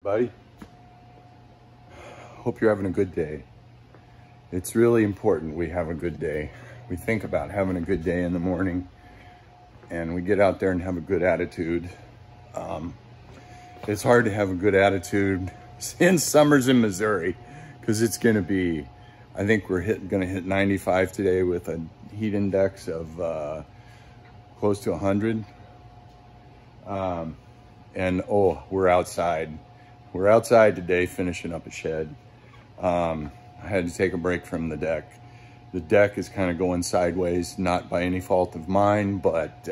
Buddy, hope you're having a good day. It's really important we have a good day. We think about having a good day in the morning and we get out there and have a good attitude. It's hard to have a good attitude in summers in Missouri because it's going to be, I think we're going to hit 95 today with a heat index of close to 100. And oh, we're outside. We're outside today finishing up a shed. I had to take a break from the deck. The deck is kind of going sideways, not by any fault of mine, but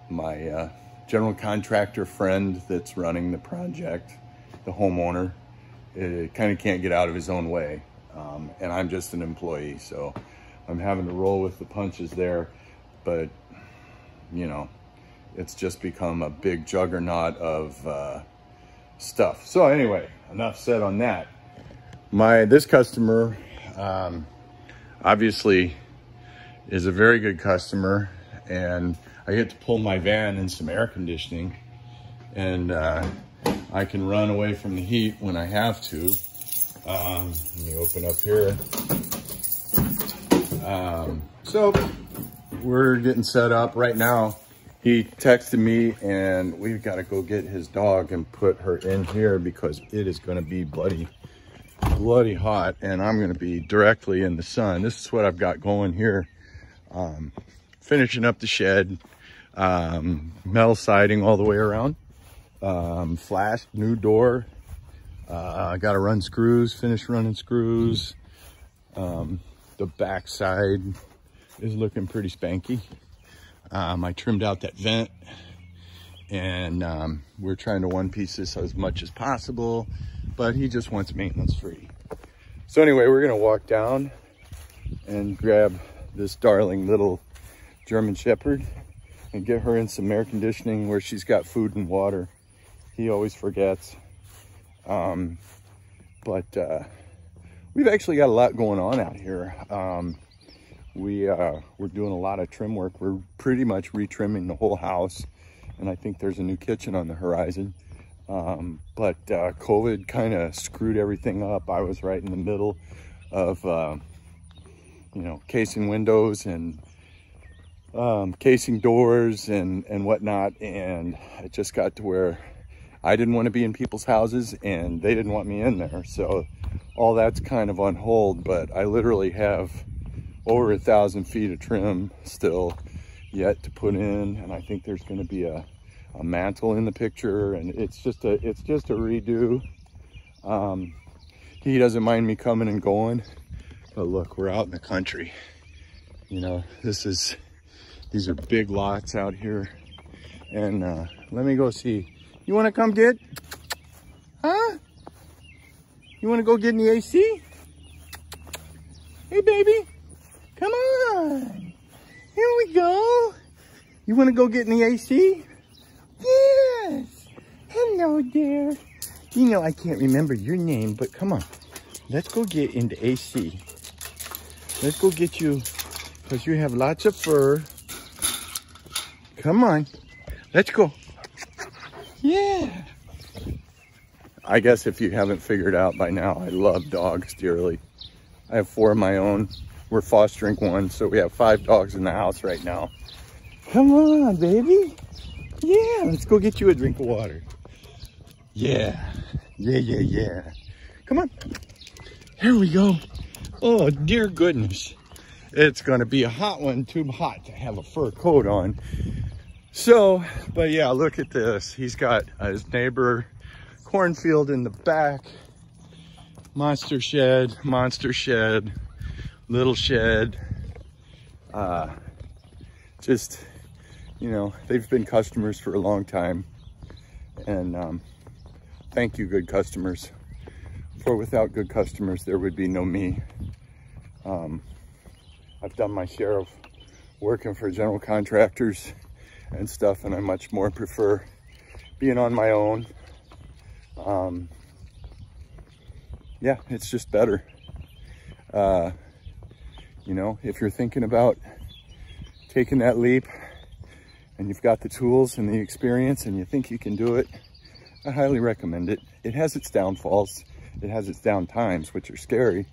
my general contractor friend that's running the project, the homeowner, kind of can't get out of his own way. And I'm just an employee, so I'm having to roll with the punches there. But, you know, it's just become a big juggernaut of stuff. So anyway, enough said on that. This customer obviously is a very good customer, and I get to pull my van in some air conditioning, and I can run away from the heat when I have to. Let me open up here. So we're getting set up right now. He texted me and we've got to go get his dog and put her in here because it is going to be bloody hot, and I'm going to be directly in the sun. This is what I've got going here. Finishing up the shed, metal siding all the way around, flash, new door. I got to run screws, finish running screws. The back side is looking pretty spanky. I trimmed out that vent, and we're trying to one-piece this as much as possible, but he just wants maintenance free. So anyway, we're gonna walk down and grab this darling little German Shepherd and get her in some air conditioning where she's got food and water. He always forgets. But we've actually got a lot going on out here. We're doing a lot of trim work. We're pretty much retrimming the whole house, and I think there's a new kitchen on the horizon. But COVID kind of screwed everything up. I was right in the middle of, you know, casing windows and casing doors and whatnot, and it just got to where I didn't want to be in people's houses and they didn't want me in there. So all that's kind of on hold, but I literally have over 1,000 feet of trim still yet to put in, and I think there's going to be a mantle in the picture, and it's just a redo. He doesn't mind me coming and going, but look, we're out in the country. You know, these are big lots out here, and let me go see. You want to come get? Huh? You want to go get in the AC? Hey, baby. Come on, here we go. You want to go get in the AC? Yes. Hello there. You know I can't remember your name, but come on. Let's go get in the AC. Let's go get you, because you have lots of fur. Come on. Let's go. Yeah. I guess if you haven't figured out by now, I love dogs dearly. I have 4 of my own. We're fostering 1, so we have 5 dogs in the house right now. Come on, baby. Yeah, let's go get you a drink of water. Yeah. Come on. Here we go. Oh, dear goodness. It's going to be a hot one, too hot to have a fur coat on. So, but yeah, look at this. He's got his neighbor cornfield in the back. Monster shed, little shed. Just, you know, they've been customers for a long time, and thank you, good customers, for without good customers there would be no me. I've done my share of working for general contractors and stuff, and I much more prefer being on my own. Yeah, it's just better. You know, if you're thinking about taking that leap and you've got the tools and the experience and you think you can do it, I highly recommend it. It has its downfalls. It has its down times, which are scary.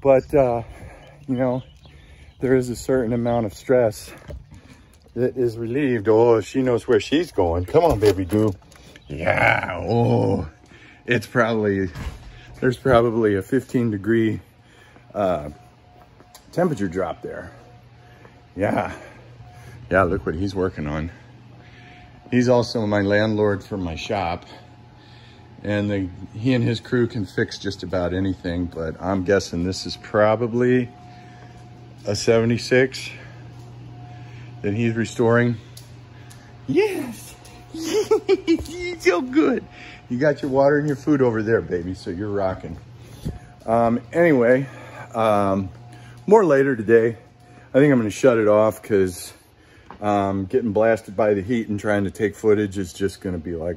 But, you know, there is a certain amount of stress that is relieved. Oh, she knows where she's going. Come on, baby doo. Yeah, oh, it's probably, there's probably a 15-degree temperature drop there. Yeah, look what he's working on. He's also my landlord for my shop, and he and his crew can fix just about anything, but I'm guessing this is probably a 76 that he's restoring. Yes, so good. You got your water and your food over there, baby, so you're rocking. Anyway, more later today. I think I'm gonna shut it off because getting blasted by the heat and trying to take footage is just gonna be like,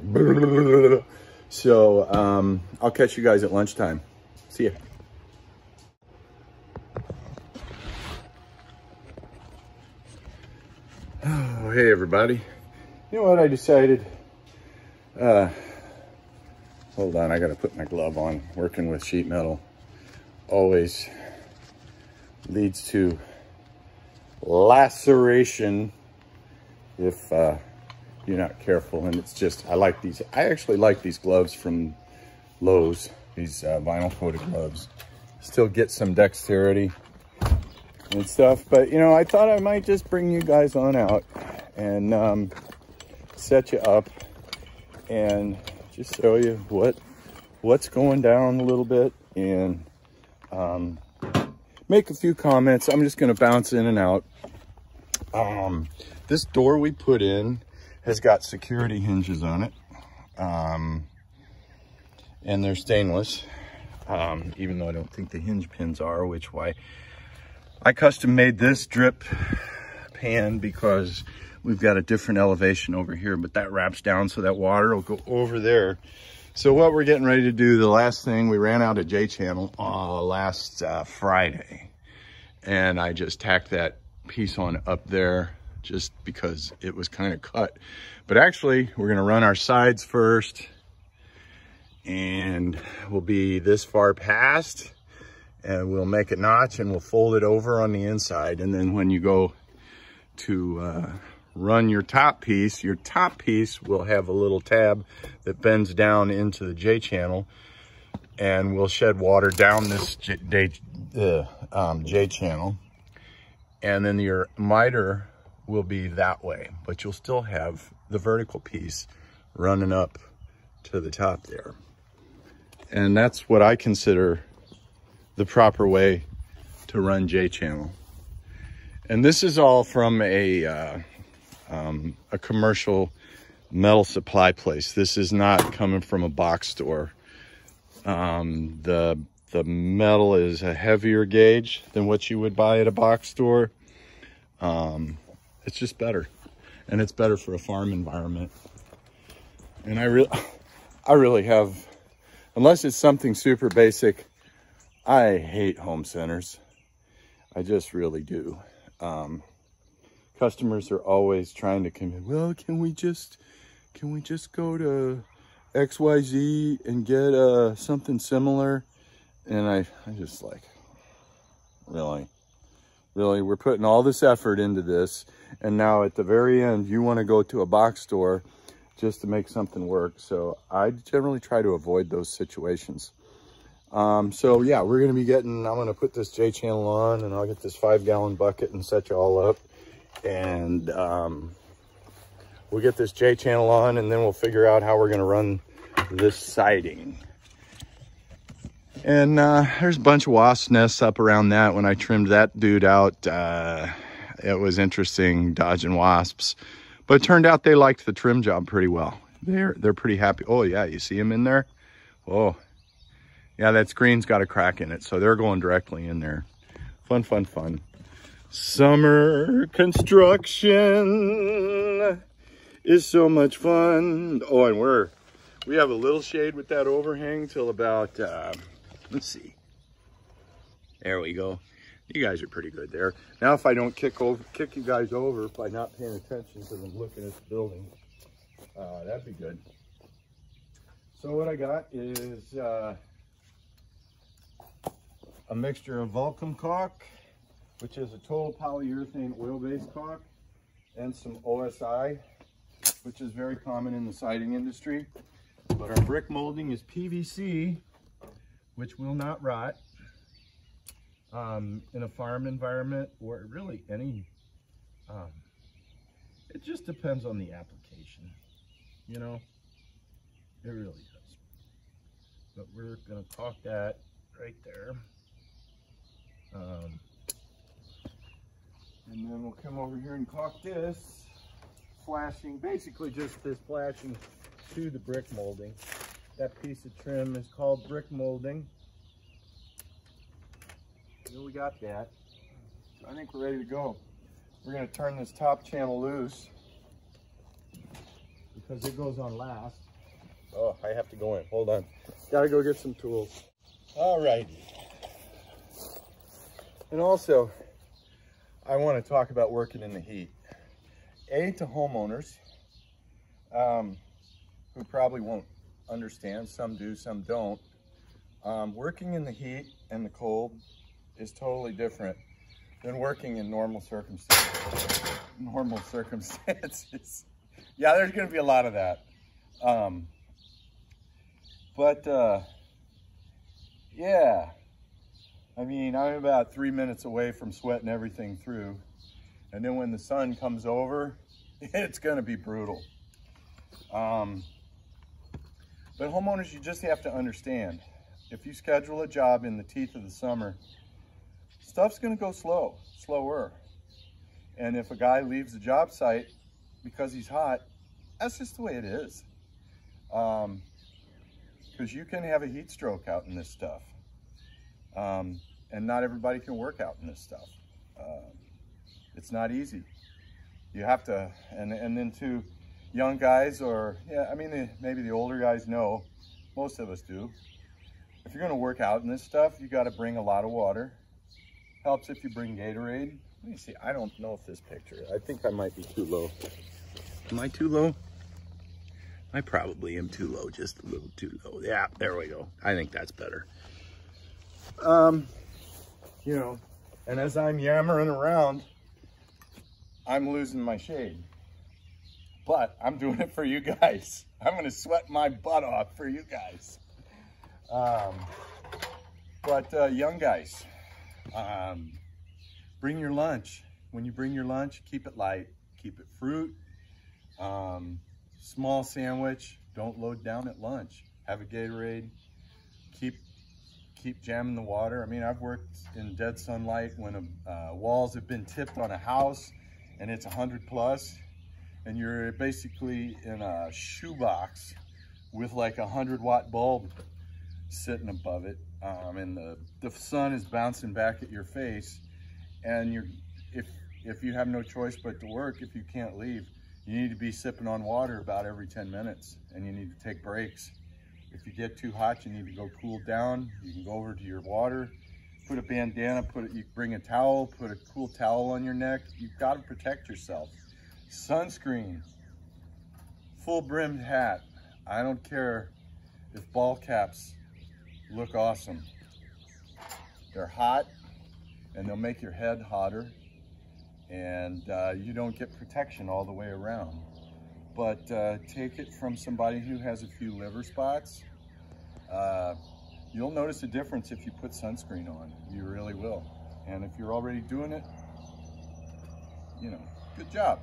so I'll catch you guys at lunchtime. See ya. Oh, hey everybody. You know what I decided? Hold on, I gotta put my glove on. Working with sheet metal always leads to laceration if you're not careful. And it's just, I actually like these gloves from Lowe's, these vinyl coated gloves. Still get some dexterity and stuff, but you know, I thought I might just bring you guys on out and set you up and just show you what's going down a little bit, and make a few comments. I'm just going to bounce in and out. This door we put in has got security hinges on it, and they're stainless, even though I don't think the hinge pins are, which why I custom made this drip pan because we've got a different elevation over here, but that wraps down so that water will go over there. So what we're getting ready to do, the last thing, we ran out of J-channel last Friday, and I just tacked that piece on up there just because it was kind of cut. But actually, we're gonna run our sides first, and we'll be this far past, and we'll make a notch and we'll fold it over on the inside. And then when you go to run your top piece will have a little tab that bends down into the J-channel, and we'll shed water down this J-channel. And then your miter will be that way, but you'll still have the vertical piece running up to the top there. And that's what I consider the proper way to run J-channel. And this is all from a commercial metal supply place. This is not coming from a box store. The metal is a heavier gauge than what you would buy at a box store. It's just better, and it's better for a farm environment. And I really have, unless it's something super basic, I hate home centers. I just really do. Customers are always trying to come in, well, can we just go to XYZ and get something similar? And I just like, really, we're putting all this effort into this, and now at the very end you want to go to a box store just to make something work. So I generally try to avoid those situations. So yeah, we're going to be I'm going to put this J-channel on, and I'll get this 5-gallon bucket and set you all up, and we'll get this J-channel on, and then we'll figure out how we're going to run this siding. And there's a bunch of wasp nests up around that. When I trimmed that dude out, it was interesting dodging wasps, but it turned out they liked the trim job pretty well. They're pretty happy. Oh yeah, you see them in there? Oh yeah, that screen's got a crack in it, so they're going directly in there. Fun. Summer construction is so much fun. Oh, and we have a little shade with that overhang till about let's see, there we go. You guys are pretty good there. Now if I don't kick you guys over by not paying attention because I'm looking at the building, that'd be good. So what I got is a mixture of Vulcan caulk, which is a total polyurethane oil-based caulk, and some OSI, which is very common in the siding industry. But our brick molding is PVC, which will not rot in a farm environment, or really any, it just depends on the application, you know, it really does. But we're gonna caulk that right there. And then we'll come over here and caulk this, flashing, basically just this flashing to the brick molding. That piece of trim is called brick molding. So we got that. I think we're ready to go. We're gonna turn this top channel loose because it goes on last. Oh, I have to go in, hold on. Gotta go get some tools. All right. And also, I want to talk about working in the heat. To homeowners who probably won't understand, some do, some don't. Working in the heat and the cold is totally different than working in normal circumstances. Yeah, there's going to be a lot of that. Yeah. I mean, I'm about 3 minutes away from sweating everything through. And then when the sun comes over, it's gonna be brutal. But homeowners, you just have to understand, if you schedule a job in the teeth of the summer, stuff's gonna go slower. And if a guy leaves the job site because he's hot, that's just the way it is. Because you can have a heat stroke out in this stuff. And not everybody can work out in this stuff. It's not easy. You have to, and then to young guys, or yeah, I mean, maybe the older guys know, most of us do. If you're gonna work out in this stuff, you gotta bring a lot of water. Helps if you bring Gatorade. Let me see, I don't know if this picture, I think I might be too low. Am I too low? I probably am too low, just a little too low. Yeah, there we go. I think that's better. You know, and as I'm yammering around, I'm losing my shade. But I'm doing it for you guys. I'm gonna sweat my butt off for you guys. Young guys, bring your lunch. When you bring your lunch, keep it light. Keep it fruit, small sandwich. Don't load down at lunch. Have a Gatorade. Keep jamming the water. I mean, I've worked in dead sunlight when walls have been tipped on a house and it's 100 plus, and you're basically in a shoebox with like a 100-watt bulb sitting above it, and the sun is bouncing back at your face, and if you have no choice but to work, if you can't leave, you need to be sipping on water about every 10 minutes, and you need to take breaks. If you get too hot, you need to go cool down. You can go over to your water, put a bandana, you bring a towel, put a cool towel on your neck. You've got to protect yourself. Sunscreen, full brimmed hat. I don't care if ball caps look awesome. They're hot and they'll make your head hotter, and you don't get protection all the way around. But take it from somebody who has a few liver spots. You'll notice a difference if you put sunscreen on. You really will. And if you're already doing it, you know, good job.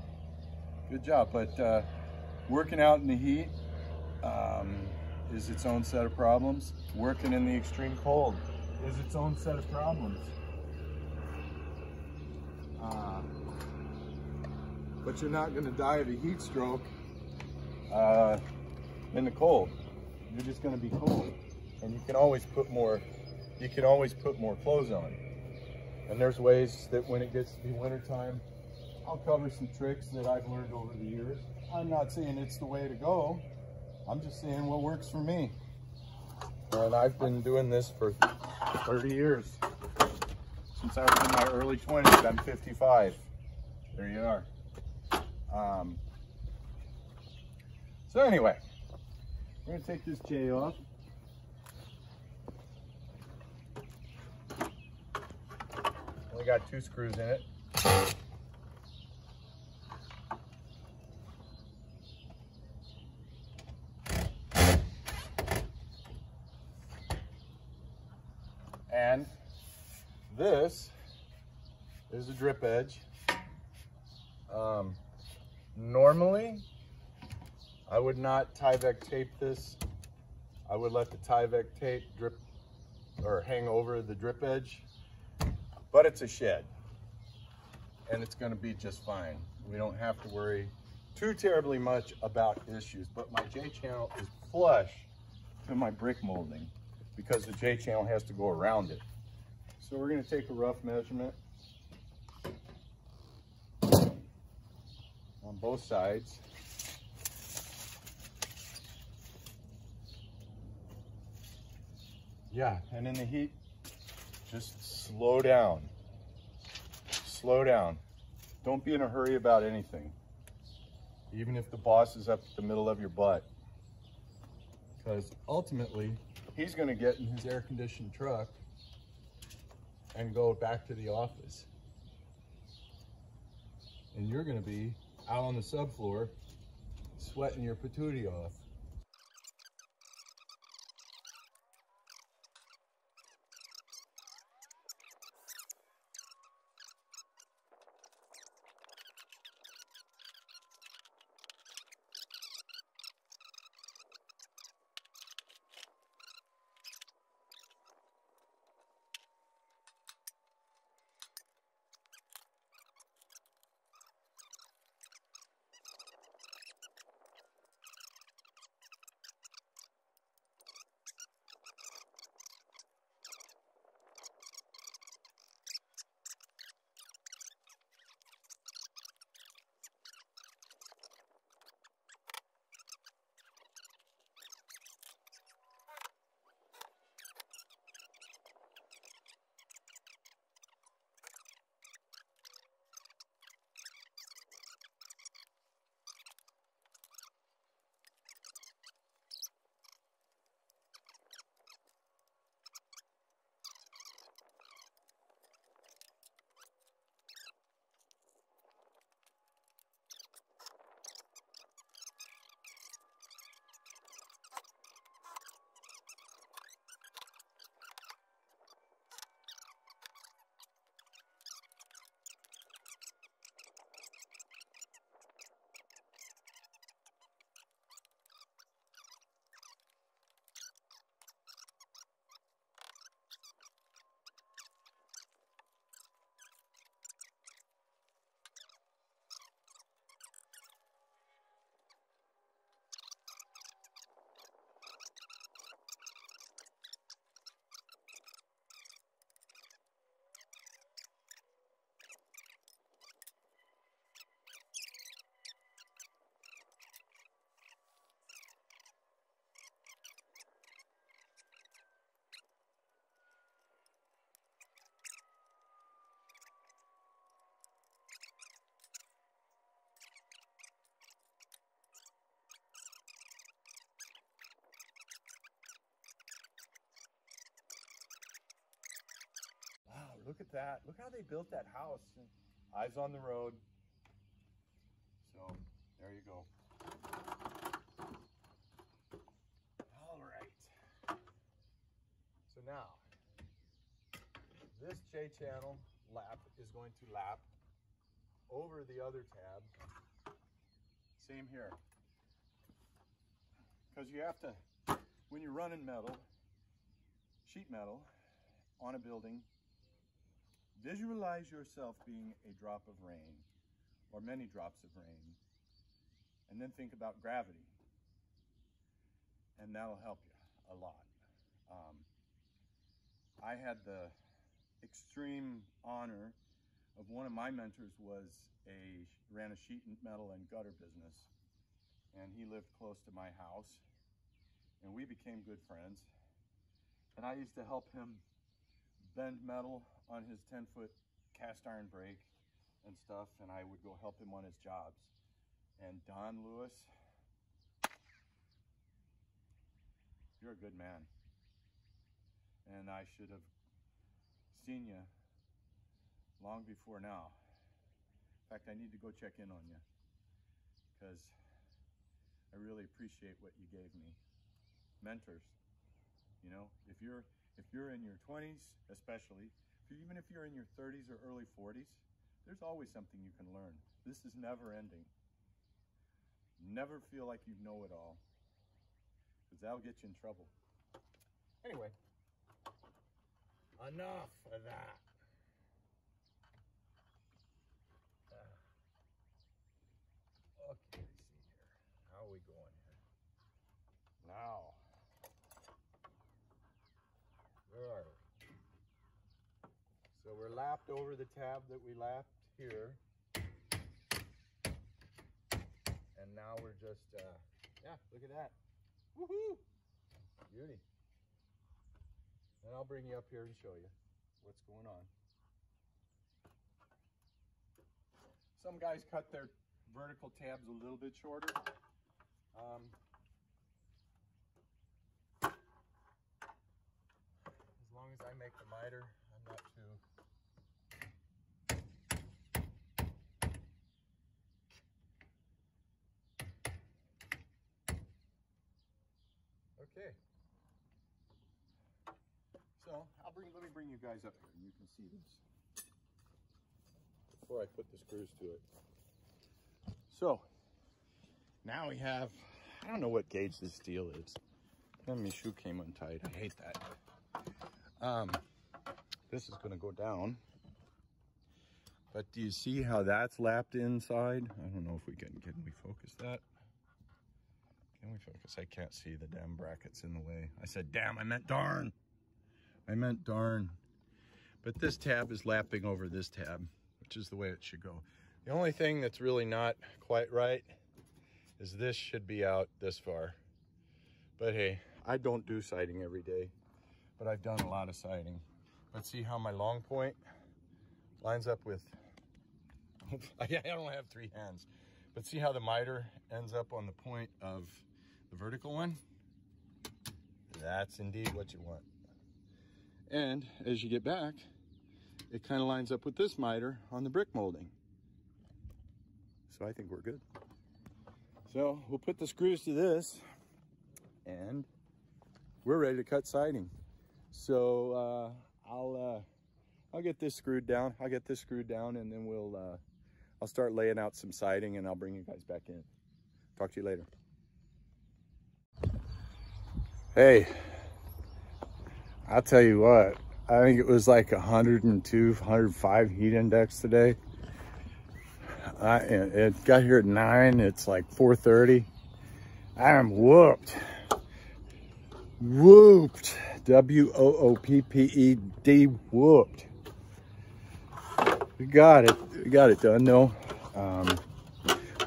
Good job. But working out in the heat is its own set of problems. Working in the extreme cold is its own set of problems. But you're not going to die of a heat stroke in the cold. You're just going to be cold, and you can always put more clothes on. And there's ways that when it gets to be wintertime, I'll cover some tricks that I've learned over the years. I'm not saying it's the way to go. I'm just saying what works for me. And I've been doing this for 30 years. Since I was in my early 20s, I'm 55. There you are. So anyway, We're gonna take this J off. Only got 2 screws in it. And this is a drip edge. Normally, I would not Tyvek tape this. I would let the Tyvek tape drip or hang over the drip edge, but it's a shed and it's gonna be just fine. We don't have to worry too terribly much about issues, but my J-channel is flush to my brick molding because the J-channel has to go around it. So we're gonna take a rough measurement on both sides. Yeah, and in the heat, just slow down. Slow down. Don't be in a hurry about anything. Even if the boss is up at the middle of your butt. Because ultimately, he's gonna get in his air-conditioned truck and go back to the office. And you're gonna be out on the subfloor sweating your patootie off. Look at that. Look how they built that house. Eyes on the road. So, there you go. All right. So now, this J-channel lap is going to lap over the other tab. Same here. Because you have to, when you're running metal, sheet metal, on a building, visualize yourself being a drop of rain or many drops of rain, and then think about gravity, and that'll help you a lot. I had the extreme honor of one of my mentors ran a sheet metal and gutter business, and he lived close to my house, and we became good friends. And I used to help him bend metal on his 10-foot cast iron brake and stuff, and I would go help him on his jobs. And Don Lewis, You're a good man. And I should have seen you long before now. In fact, I need to go check in on you because I really appreciate what you gave me. Mentors, you know, if you're in your 20s, especially, even if you're in your 30s or early 40s, there's always something you can learn. This is never ending. Never feel like you know it all, because that'll get you in trouble. Anyway, enough of that. Okay, let's see here. How are we going here? Now, where are we? So we're lapped over the tab that we lapped here. And now we're just, yeah, look at that. Woohoo! Beauty. And I'll bring you up here and show you what's going on. Some guys cut their vertical tabs a little bit shorter. As long as I make the miter, I'm not too... Okay. So let me bring you guys up here and you can see this before I put the screws to it. So now we have, I don't know what gauge this steel is. And my shoe came untied. I hate that. This is gonna go down. But do you see how that's lapped inside? I don't know if we can we focus that? Can we focus? I can't see, the damn brackets in the way. I said damn, I meant darn. I meant darn. But this tab is lapping over this tab, which is the way it should go. The only thing that's really not quite right is this should be out this far. But hey, I don't do sighting every day, but I've done a lot of sighting. Let's see how my long point lines up with, I don't have 3 hands, but see how the miter ends up on the point of the vertical one? That's indeed what you want. And as you get back, it kind of lines up with this miter on the brick molding. So I think we're good. So we'll put the screws to this and we're ready to cut siding. So I'll get this screwed down. I'll get this screwed down and then I'll start laying out some siding and I'll bring you guys back in. Talk to you later. Hey, I'll tell you what, I think it was like 102, 105 heat index today. It got here at 9, it's like 4:30. I am whooped. Whooped. W-O-O-P-P-E-D, whooped. We got it done though.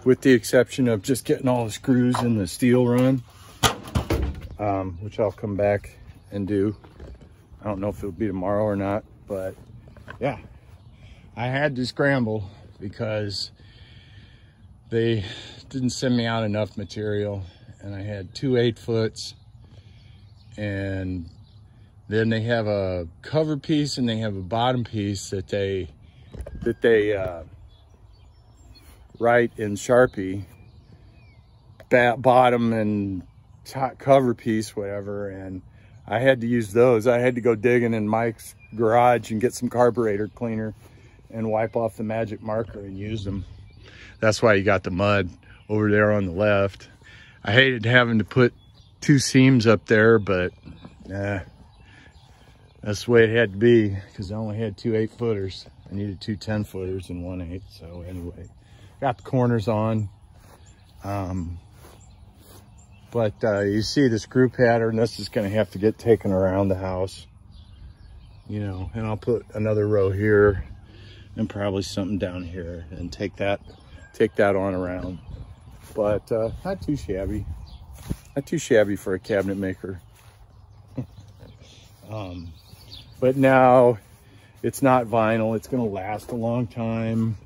With the exception of just getting all the screws in the steel run, which I'll come back and do. I don't know if it'll be tomorrow or not, but yeah, I had to scramble because they didn't send me out enough material, and I had 2 8-foots, and then they have a cover piece and they have a bottom piece that they write in Sharpie, bottom and top cover piece, whatever, and I had to use those. I had to go digging in Mike's garage and get some carburetor cleaner and wipe off the magic marker and use them. That's why you got the mud over there on the left. I hated having to put 2 seams up there, but that's the way it had to be because I only had 2 8-footers. I needed 2 10-footers and 1 8. So anyway, got the corners on. But you see the screw pattern, this is gonna have to get taken around the house, you know, and I'll put another row here and probably something down here and take that on around. But not too shabby. Not too shabby for a cabinet maker. But now it's not vinyl, it's gonna last a long time.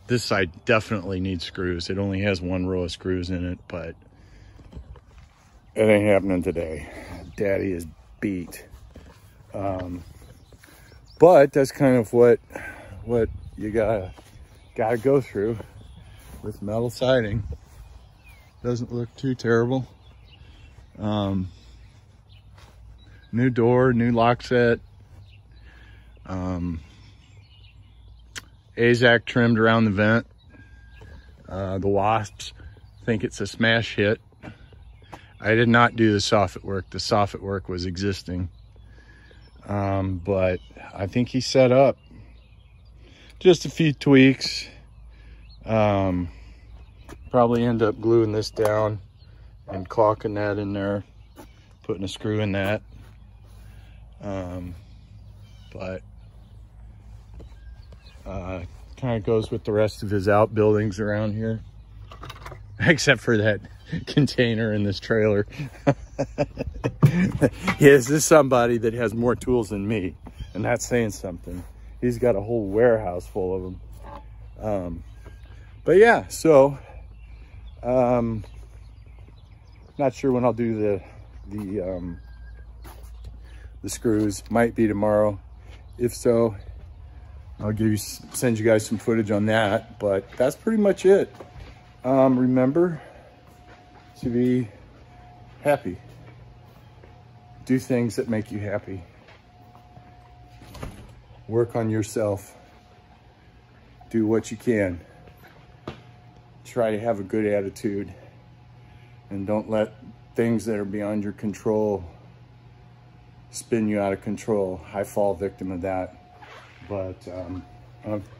This side definitely needs screws. It only has 1 row of screws in it, but it ain't happening today. Daddy is beat. But that's kind of what you gotta go through with metal siding. Doesn't look too terrible. New door, new lock set. AZAC trimmed around the vent. The wasps think it's a smash hit. I did not do the soffit work. The soffit work was existing. But I think he's set up. Just a few tweaks. Probably end up gluing this down and caulking that in there, putting a screw in that. But kind of goes with the rest of his outbuildings around here, except for that container in this trailer. Yes, this is somebody that has more tools than me, and that's saying something. He's got a whole warehouse full of them. But yeah, so not sure when I'll do the screws. Might be tomorrow. If so, I'll send you guys some footage on that. But that's pretty much it. Remember to be happy. Do things that make you happy. Work on yourself. Do what you can. Try to have a good attitude. And don't let things that are beyond your control spin you out of control. I fall victim of that. But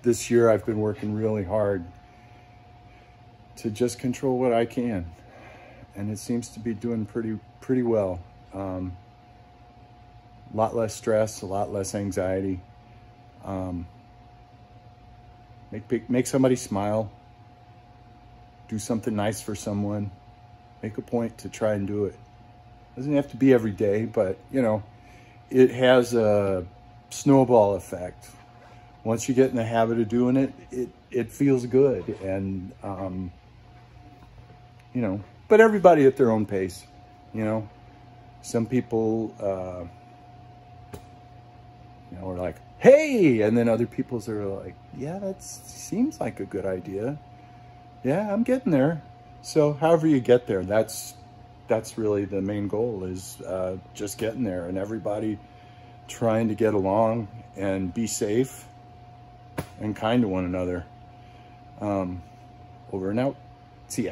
this year I've been working really hard to just control what I can. And it seems to be doing pretty well. A lot less stress, a lot less anxiety. Make somebody smile. Do something nice for someone. Make a point to try and do it. Doesn't have to be every day, but you know, it has a snowball effect. Once you get in the habit of doing it, it feels good. And you know, but everybody at their own pace. You know, some people you know, are like, hey, and then other people's are like, yeah, that seems like a good idea. Yeah, I'm getting there. So however you get there, that's really the main goal, is just getting there, and everybody trying to get along and be safe and kind to one another. Over and out. See ya.